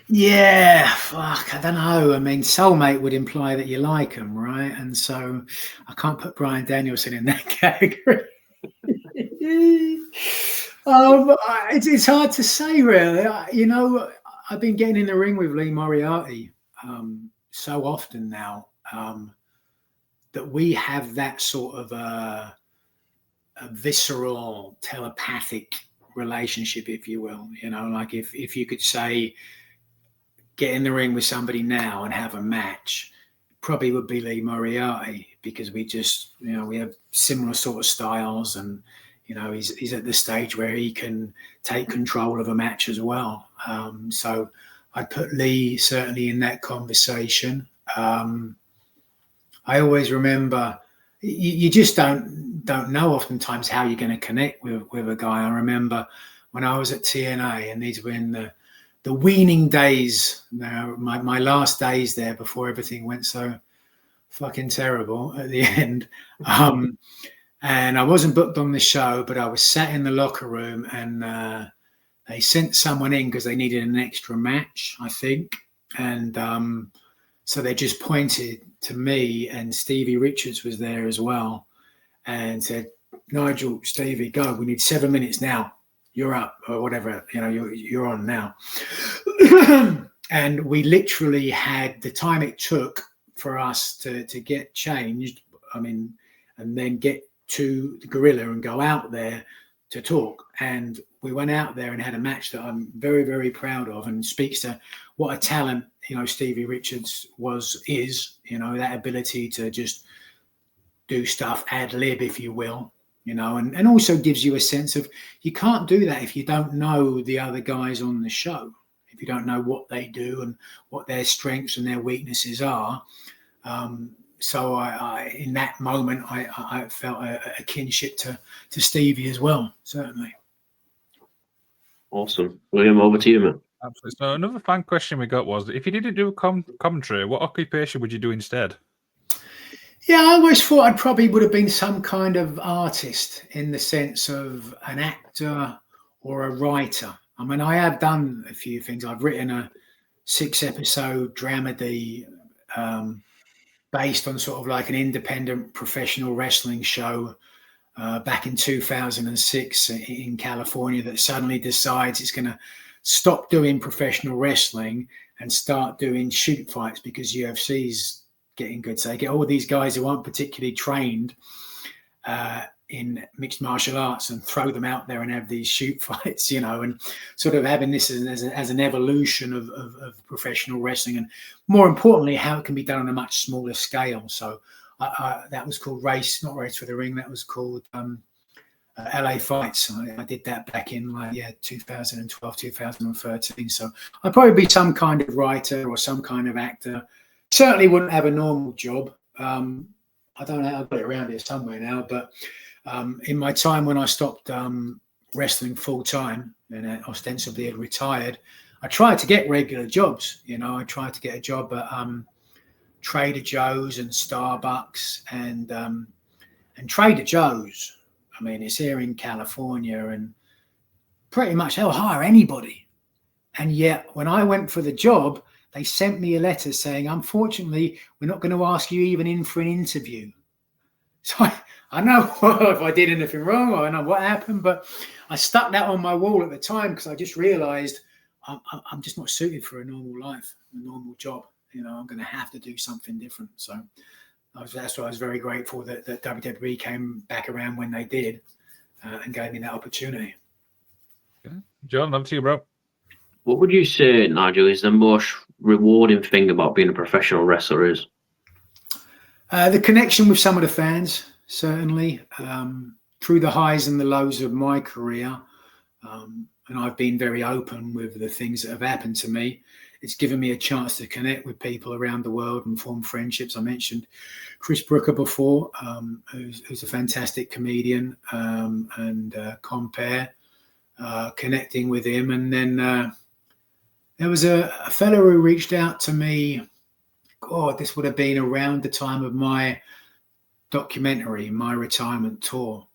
Yeah, fuck, I don't know. I mean, soulmate would imply that you like him, right? And so I can't put Bryan Danielson in that category. It's hard to say, really. You know, I've been getting in the ring with Lee Moriarty so often now that we have that sort of a visceral, telepathic relationship, if you will. You know, like if you could say, get in the ring with somebody now and have a match, probably would be Lee Moriarty, because we just, you know, we have similar sort of styles, and you know, he's at the stage where he can take control of a match as well. So I'd put Lee certainly in that conversation. I always remember you just don't know oftentimes how you're going to connect with a guy. I remember when I was at TNA, and these were in the weaning days, my last days there before everything went so fucking terrible at the end. And I wasn't booked on the show, but I was sat in the locker room, and they sent someone in because they needed an extra match, I think. And so they just pointed to me, and Stevie Richards was there as well, and said, Nigel, Stevie, go. We need 7 minutes now. You're up, or whatever. You know, you're on now. And we literally had the time it took for us to get changed. I mean, and then get to the Gorilla and go out there to talk. And we went out there and had a match that I'm very, very proud of, and speaks to what a talent, you know, Stevie Richards is, you know, that ability to just do stuff ad lib, if you will, you know, and also gives you a sense of, you can't do that if you don't know the other guys on the show, if you don't know what they do and what their strengths and their weaknesses are. So I in that moment, I felt a kinship to Stevie as well, certainly. Awesome. William, over to you, man. Absolutely. So another fan question we got was, if you didn't do a commentary, what occupation would you do instead? Yeah, I always thought I probably would have been some kind of artist, in the sense of an actor or a writer. I mean, I have done a few things. I've written a 6-episode dramedy based on sort of like an independent professional wrestling show back in 2006 in California, that suddenly decides it's going to stop doing professional wrestling and start doing shoot fights, because UFC's getting good. So they get all these guys who aren't particularly trained in mixed martial arts and throw them out there and have these shoot fights, you know, and sort of having this as an evolution of professional wrestling, and more importantly, how it can be done on a much smaller scale. So that was called not Race for the Ring. That was called LA Fights. I did that back in 2012, 2013. So I'd probably be some kind of writer or some kind of actor. Certainly wouldn't have a normal job. I don't know, I've got it around here somewhere now, but in my time when I stopped wrestling full time and ostensibly had retired, I tried to get regular jobs. I tried to get a job at Trader Joe's and Starbucks and Trader Joe's. I mean, it's here in California, and pretty much they'll hire anybody. And yet, when I went for the job, they sent me a letter saying, unfortunately, we're not going to ask you even in for an interview. So I know if I did anything wrong, or I know what happened, but I stuck that on my wall at the time because I just realized I'm just not suited for a normal life, a normal job. I'm going to have to do something different. So that's why I was very grateful that WWE came back around when they did and gave me that opportunity. Okay. John, up to you, bro. What would you say, Nigel, is the most rewarding thing about being a professional wrestler is? The connection with some of the fans, certainly, through the highs and the lows of my career. And I've been very open with the things that have happened to me. It's given me a chance to connect with people around the world and form friendships. I mentioned Chris Brooker before, who's a fantastic comedian and compere, connecting with him. And then there was a fellow who reached out to me. God, this would have been around the time of my documentary, my retirement tour.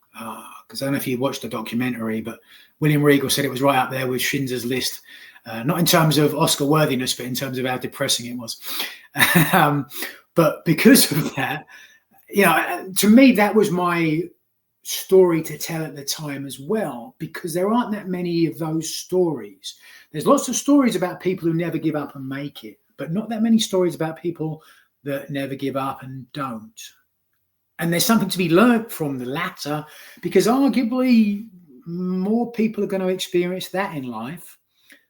Because I don't know if you watched the documentary, but William Regal said it was right up there with Schindler's List. Not in terms of Oscar worthiness, but in terms of how depressing it was. But because of that, to me, that was my story to tell at the time as well, because there aren't that many of those stories. There's lots of stories about people who never give up and make it, but not that many stories about people that never give up and don't. And there's something to be learned from the latter, because arguably more people are going to experience that in life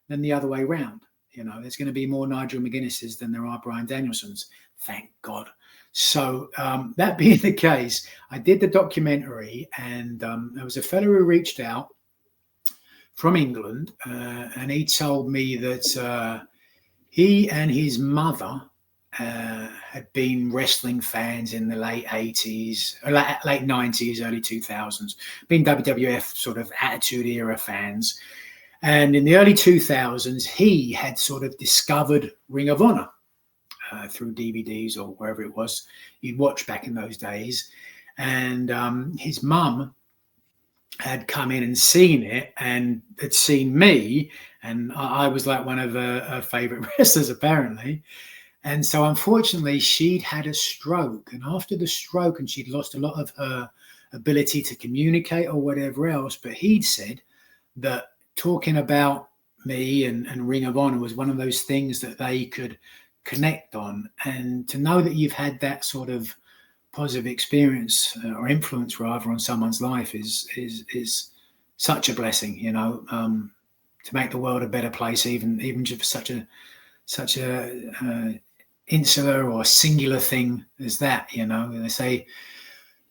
than the other way around. There's going to be more Nigel McGuinnesses than there are Bryan Danielsons, thank God. So that being the case, I did the documentary, and there was a fellow who reached out from England, and he told me that he and his mother had been wrestling fans in the late 80s, late 90s, early 2000s, been WWF sort of Attitude Era fans. And in the early 2000s, he had sort of discovered Ring of Honor through DVDs or wherever it was you'd watch back in those days. And his mum had come in and seen it and had seen me. And I was like one of her favorite wrestlers, apparently. And so, unfortunately, she'd had a stroke. And after the stroke, and she'd lost a lot of her ability to communicate or whatever else. But he'd said that talking about me and Ring of Honor was one of those things that they could connect on. And to know that you've had that sort of positive experience or influence, rather, on someone's life is such a blessing, to make the world a better place, even just for such a insular or singular thing as that. They say,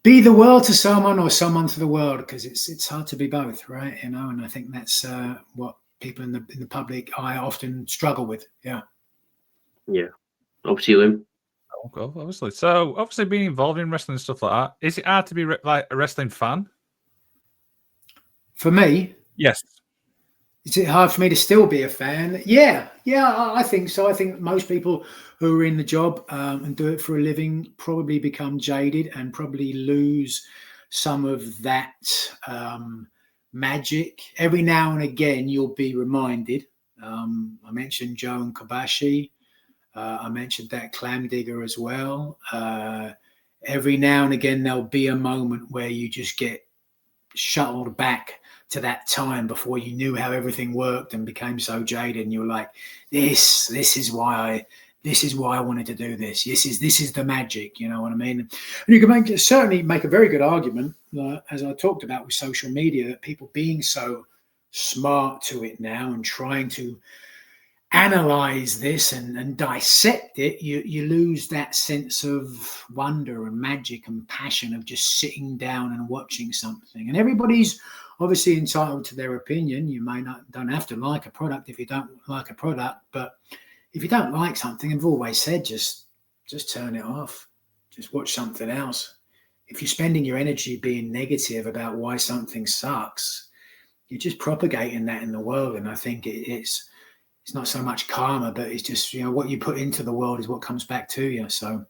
be the world to someone or someone to the world, because it's hard to be both, right? And I think that's what people in the public eye often struggle with. Yeah. Obviously, Lim. Obviously. So, obviously, being involved in wrestling and stuff like that, is it hard to be like a wrestling fan? For me? Yes. Is it hard for me to still be a fan? Yeah, I think so. I think most people who are in the job and do it for a living probably become jaded and probably lose some of that magic. Every now and again, you'll be reminded. I mentioned Joe and Kobashi. I mentioned that Clam Digger as well. Every now and again, there'll be a moment where you just get shuttled back to that time before you knew how everything worked and became so jaded, and you're like, this is why I wanted to do this. This is the magic, you know what I mean? And you can certainly make a very good argument, as I talked about with social media, that people being so smart to it now and trying to analyze this and dissect it, you lose that sense of wonder and magic and passion of just sitting down and watching something. And everybody's obviously entitled to their opinion. You don't have to like a product if you don't like a product, but if you don't like something, I've always said, just turn it off. Just watch something else. If you're spending your energy being negative about why something sucks, you're just propagating that in the world. And I think it's not so much karma, but it's just, what you put into the world is what comes back to you. So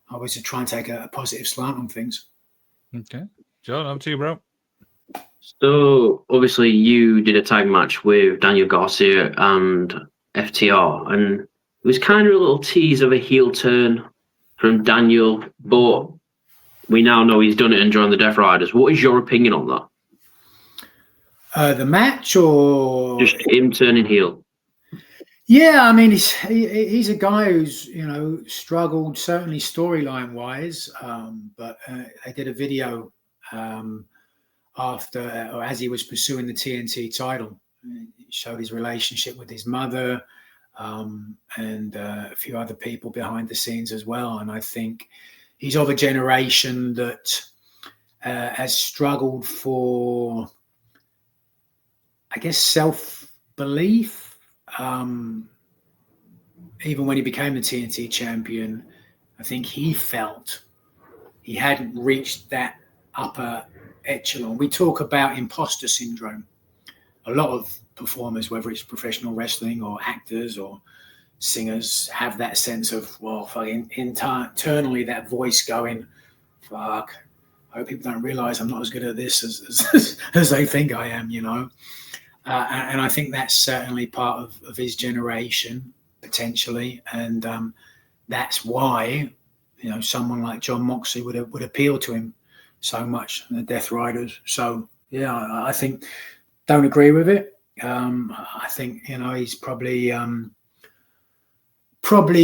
I always just try and take a positive slant on things. Okay. John, over to you, bro. So obviously you did a tag match with Daniel Garcia and FTR, and it was kind of a little tease of a heel turn from Daniel, but we now know he's done it and joined the Death Riders. What is your opinion on that? The match, or just him turning heel? Yeah, I mean, he's a guy who's struggled, certainly storyline wise, but I did a video after or as he was pursuing the TNT title. He showed his relationship with his mother and a few other people behind the scenes as well. And I think he's of a generation that has struggled for, I guess, self-belief. Even when he became the TNT champion, I think he felt he hadn't reached that upper echelon. We talk about imposter syndrome. A lot of performers, whether it's professional wrestling or actors or singers, have that sense of, internally that voice going, fuck, I hope people don't realize I'm not as good at this as they think I am, and I think that's certainly part of his generation, potentially, and that's why someone like Jon Moxley would appeal to him so much, the Death Riders. So yeah, I think, don't agree with it. I think he's probably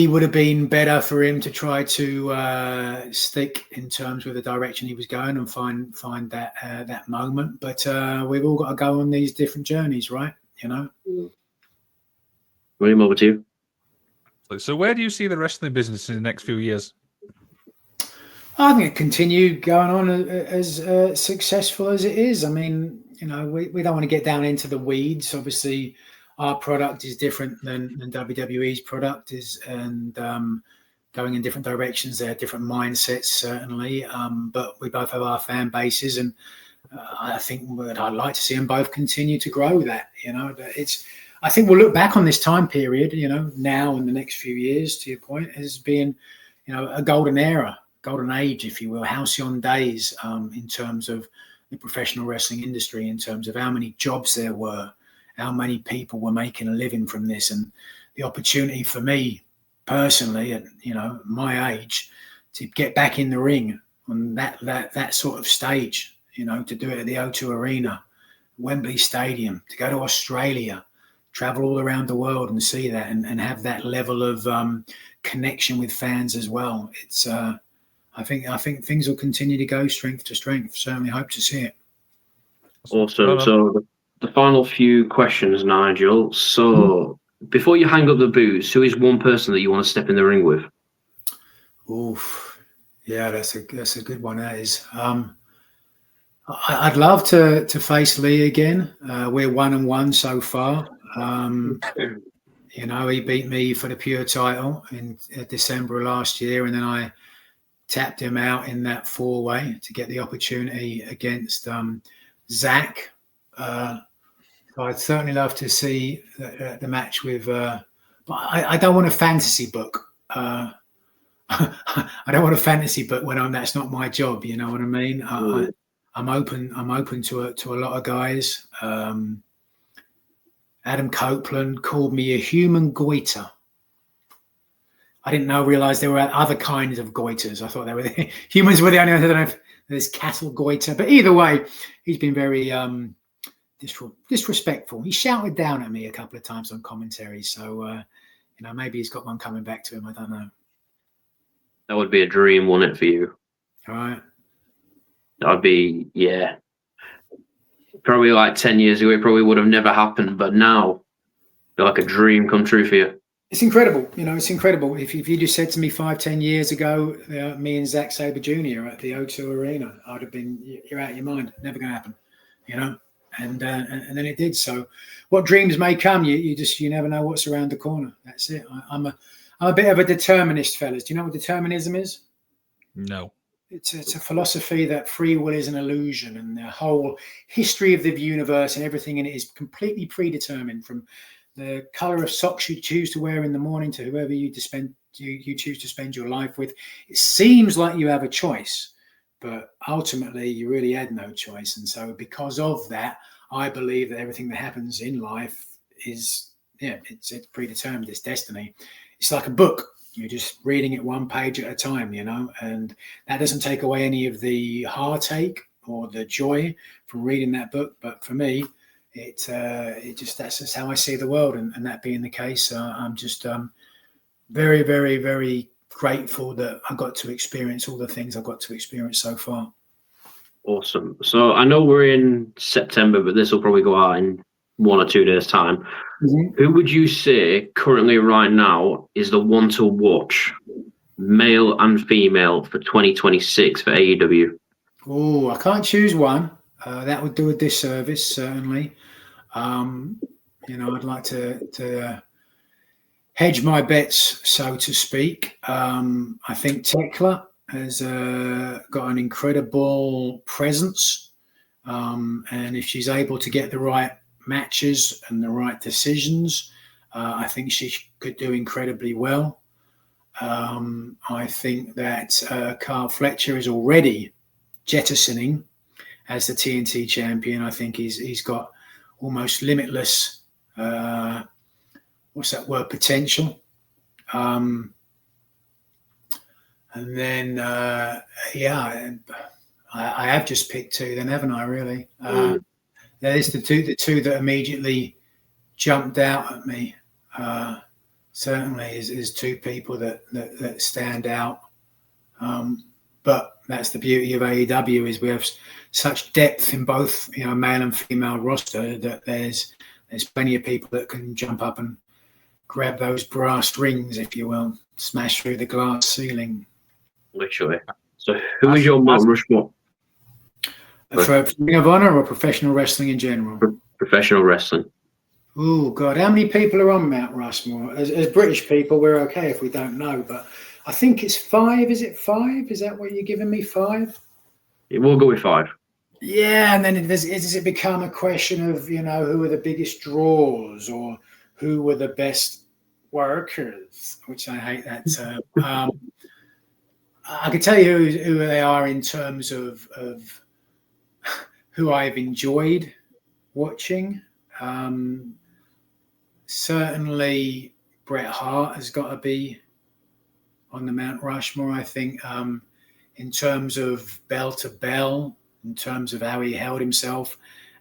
would have been better for him to try to stick in terms with the direction he was going and find that moment. But we've all got to go on these different journeys, right? William, over to you. So where do you see the wrestling business in the next few years? I think it continue going on as successful as it is. I mean, we don't want to get down into the weeds. Obviously, our product is different than WWE's product is, and going in different directions. There are different mindsets, certainly, but we both have our fan bases, and I think I'd like to see them both continue to grow that. I think we'll look back on this time period, now in the next few years, to your point, as being, a golden era, golden age, if you will, halcyon days, in terms of the professional wrestling industry, in terms of how many jobs there were, how many people were making a living from this, and the opportunity for me personally at my age to get back in the ring on that sort of stage, to do it at the O2 Arena, Wembley Stadium, to go to Australia, travel all around the world and see that and have that level of connection with fans as well. It's I think things will continue to go strength to strength. Certainly hope to see it. Awesome. So the final few questions, Nigel. So before you hang up the boots, who is one person that you want to step in the ring with? Oof. Yeah, that's a good one. That is. I'd love to face Lee again. We're 1-1 so far. He beat me for the pure title in December of last year, and then I tapped him out in that 4-way to get the opportunity against Zack. I'd certainly love to see the match with, but I don't want a fantasy book. I don't want a fantasy book when that's not my job. You know what I mean? I'm open to a lot of guys. Adam Copeland called me a human goiter. I didn't realize there were other kinds of goiters. I thought they were humans were the only ones. I don't know if there's cattle goiter, but either way, he's been very disrespectful. He shouted down at me a couple of times on commentary. So, maybe he's got one coming back to him. I don't know. That would be a dream, wouldn't it, for you? All right. That would be, probably like 10 years ago, it probably would have never happened. But now like a dream come true for you. It's incredible. It's incredible. If you just said to me 5-10 years ago, me and Zack Sabre Jr. at the O2 Arena, I'd have been, you're out of your mind. Never going to happen, And then it did. So, what dreams may come, you never know what's around the corner. That's it. I'm a bit of a determinist, fellas. Do you know what determinism is? No. It's a philosophy that free will is an illusion, and the whole history of the universe and everything in it is completely predetermined, from the color of socks you choose to wear in the morning to whoever you choose to spend your life with. It seems like you have a choice, but ultimately you really had no choice. And so because of that, I believe that everything that happens in life is, it's predetermined, it's destiny. It's like a book. You're just reading it one page at a time, and that doesn't take away any of the heartache or the joy from reading that book. But for me, that's just how I see the world. And that being the case, I'm just very, very, very grateful that I got to experience all the things I've got to experience so far. Awesome. So I know we're in September, but this will probably go out in 1 or 2 days' time. Mm-hmm. Who would you say currently right now is the one to watch, male and female, for 2026 for AEW? Oh, I can't choose one. That would do a disservice, certainly. I'd like to hedge my bets, so to speak. I think Tekla has got an incredible presence. And if she's able to get the right matches and the right decisions, I think she could do incredibly well. I think that Carl Fletcher is already jettisoning as the TNT champion. I think he's got almost limitless, potential. And then, I have just picked two then, haven't I, really? There's the two that immediately jumped out at me. Certainly is two people that stand out. But that's the beauty of AEW, is we have such depth in both, male and female roster, that there's plenty of people that can jump up and grab those brass rings, if you will, smash through the glass ceiling. Literally. So who is your Mount Rushmore? For Ring of Honor or professional wrestling in general? Professional wrestling. Oh, God. How many people are on Mount Rushmore? As British people, we're okay if we don't know, but I think it's 5. Is it 5? Is that what you're giving me, 5? We'll go with 5. Yeah, and then does it become a question of, who are the biggest draws or who were the best workers, which I hate that term. I can tell you who they are in terms of who I've enjoyed watching. Certainly Bret Hart has got to be on the Mount Rushmore, I think, in terms of bell to bell, in terms of how he held himself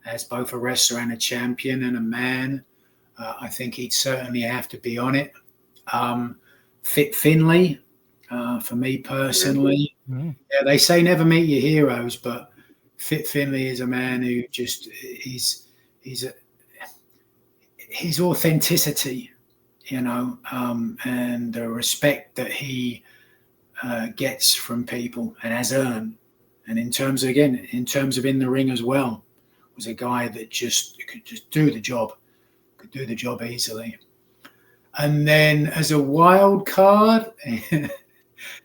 as both a wrestler and a champion and a man. I think he'd certainly have to be on it. Fit Finlay, for me personally. Mm-hmm. Yeah, they say never meet your heroes, but Fit Finlay is a man who just his authenticity, and the respect that he gets from people and has earned. And in terms of in the ring as well, was a guy that could just do the job. Could do the job easily. And then as a wild card,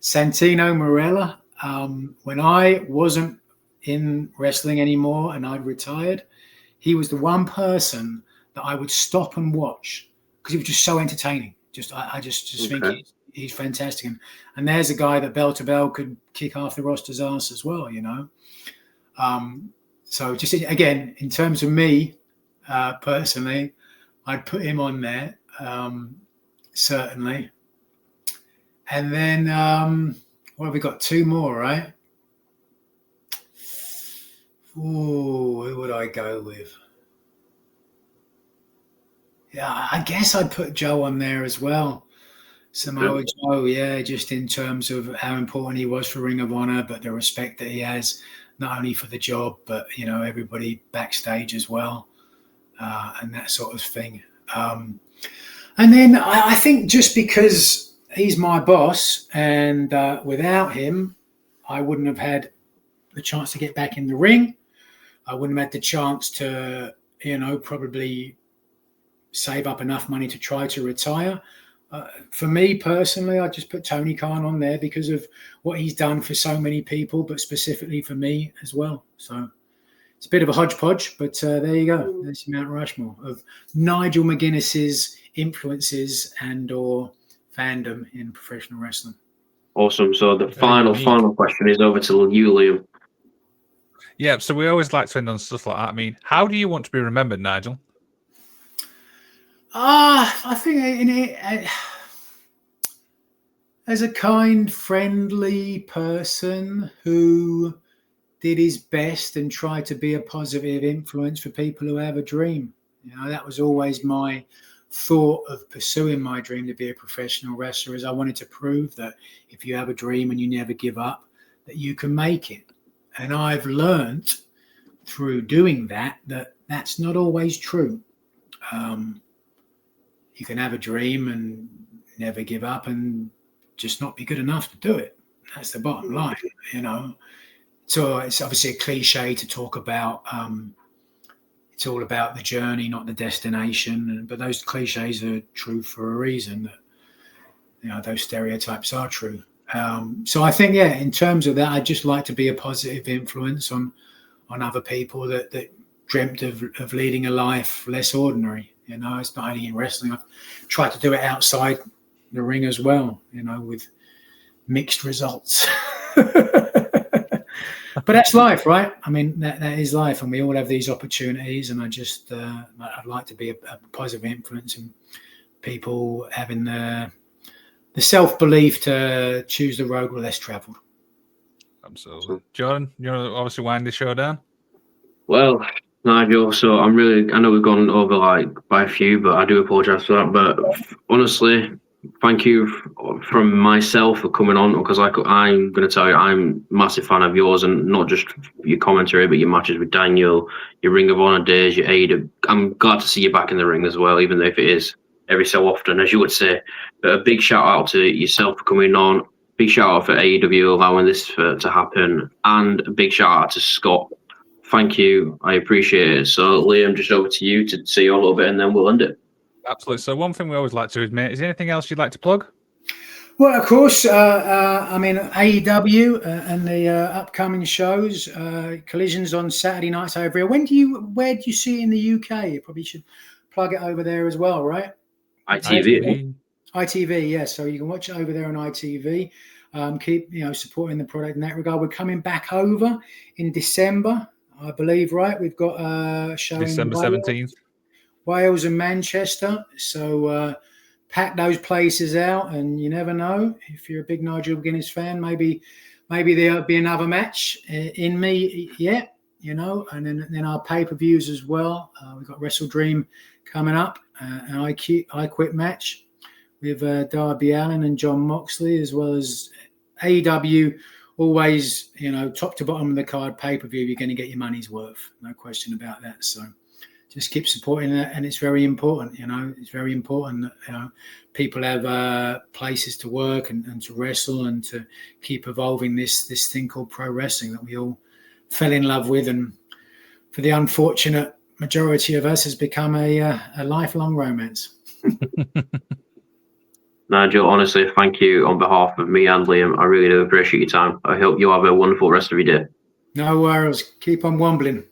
Santino Marella. When I wasn't in wrestling anymore and I'd retired, he was the one person that I would stop and watch because he was just so entertaining. I just think he's fantastic. And there's a guy that bell to bell could kick half the roster's ass as well, So just again, in terms of me personally, I'd put him on there, certainly. And then, what have we got? 2 more, right? Ooh, who would I go with? Yeah, I guess I'd put Joe on there as well. Samoa Joe, yeah, just in terms of how important he was for Ring of Honor, but the respect that he has, not only for the job, but, everybody backstage as well. And that sort of thing. And then I think just because he's my boss, and without him, I wouldn't have had the chance to get back in the ring. I wouldn't have had the chance to, probably save up enough money to try to retire. For me personally, I just put Tony Khan on there because of what he's done for so many people, but specifically for me as well. So it's a bit of a hodgepodge, but there you go. There's Mount Rushmore of Nigel McGuinness's influences and or fandom in professional wrestling. Awesome. So the final question is over to you, Liam. Yeah, so we always like to end on stuff like that. I mean, how do you want to be remembered, Nigel? I think as a kind, friendly person who did his best and tried to be a positive influence for people who have a dream. That was always my thought of pursuing my dream to be a professional wrestler, is I wanted to prove that if you have a dream and you never give up, that you can make it. And I've learned through doing that that's not always true. You can have a dream and never give up and just not be good enough to do it. That's the bottom line, So it's obviously a cliche to talk about. It's all about the journey, not the destination. But those cliches are true for a reason. That those stereotypes are true. So I think, in terms of that, I'd just like to be a positive influence on other people that dreamt of leading a life less ordinary. It's not only in wrestling. I've tried to do it outside the ring as well, with mixed results. But that's life, right? I mean, that is life, and we all have these opportunities. And I just, I'd like to be a positive influence in people having the self-belief to choose the road less traveled. Absolutely. Jordan, you want to obviously wind the show down? Well, Nigel, so I know we've gone over by a few, but I do apologize for that. But honestly, thank you from myself for coming on, because I'm going to tell you, I'm a massive fan of yours, and not just your commentary, but your matches with Daniel, your Ring of Honor days, your AEW. I'm glad to see you back in the ring as well, even though if it is every so often, as you would say. But a big shout out to yourself for coming on. Big shout out for AEW allowing this to happen, and a big shout out to Scott. Thank you. I appreciate it. So, Liam, just over to you to say a little bit, and then we'll end it. Absolutely. So one thing we always like to admit, is there anything else you'd like to plug? Well, of course, AEW and the upcoming shows, Collisions on Saturday nights over here. Where do you see it in the UK? You probably should plug it over there as well, right? ITV. ITV, yes. So you can watch it over there on ITV. Keep supporting the product in that regard. We're coming back over in December, I believe, right? We've got a show December 17th. Wales and Manchester. So pack those places out, and you never know, if you're a big Nigel McGuinness fan, maybe there'll be another match in me yet, and then our pay-per-views as well. We've got Wrestle Dream coming up, an I Quit match with Darby Allin and John Moxley, as well as AEW. Always, top to bottom of the card pay-per-view, you're going to get your money's worth. No question about that. So just keep supporting that, and it's very important. It's very important that people have places to work and to wrestle, and to keep evolving this thing called pro wrestling that we all fell in love with, and for the unfortunate majority of us has become a lifelong romance. Nigel, honestly, thank you on behalf of me and Liam. I really do appreciate your time. I hope you have a wonderful rest of your day. No worries. Keep on wombling.